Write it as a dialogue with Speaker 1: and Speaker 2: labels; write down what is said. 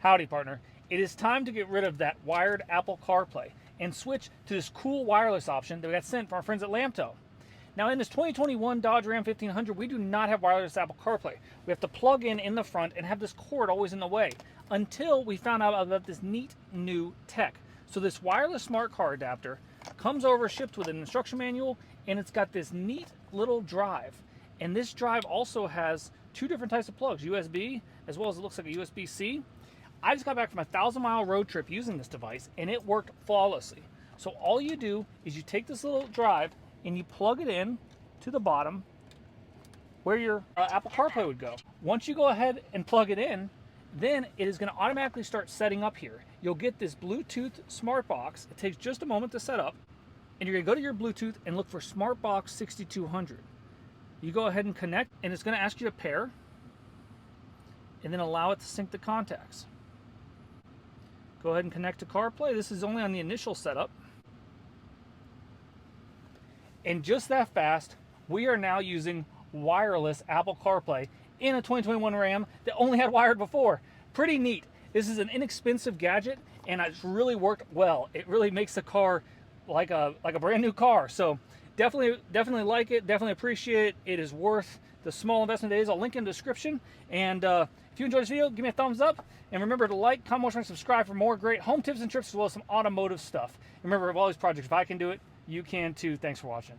Speaker 1: Howdy, partner. It is time to get rid of that wired Apple CarPlay and switch to this cool wireless option that we got sent from our friends at Lamtto. Now, in this 2021 Dodge Ram 1500, we do not have wireless Apple CarPlay. We have to plug in the front and have this cord always in the way until we found out about this neat new tech. So this wireless smart car adapter comes over shipped with an instruction manual, and it's got this neat little drive. And this drive also has two different types of plugs, USB, as well as it looks like a USB-C. I just got back from a 1,000-mile road trip using this device, and it worked flawlessly. So all you do is you take this little drive and you plug it in to the bottom where your Apple CarPlay would go. Once you go ahead and plug it in, then it is going to automatically start setting up here. You'll get this Bluetooth smart box. It takes just a moment to set up, and you're going to go to your Bluetooth and look for Smart Box 6200. You go ahead and connect, and it's going to ask you to pair, and then allow it to sync the contacts. Go ahead and connect to CarPlay. This is only on the initial setup. And just that fast, we are now using wireless Apple CarPlay in a 2021 Ram that only had wired before. Pretty neat. This is an inexpensive gadget, and it's really worked well. It really makes the car like a brand new car. So definitely like it. Definitely appreciate it. It is worth the small investment it is. I'll link in the description. And if you enjoyed this video, give me a thumbs up. And remember to like, comment, and subscribe for more great home tips and trips as well as some automotive stuff. And remember, of all these projects, if I can do it, you can too. Thanks for watching.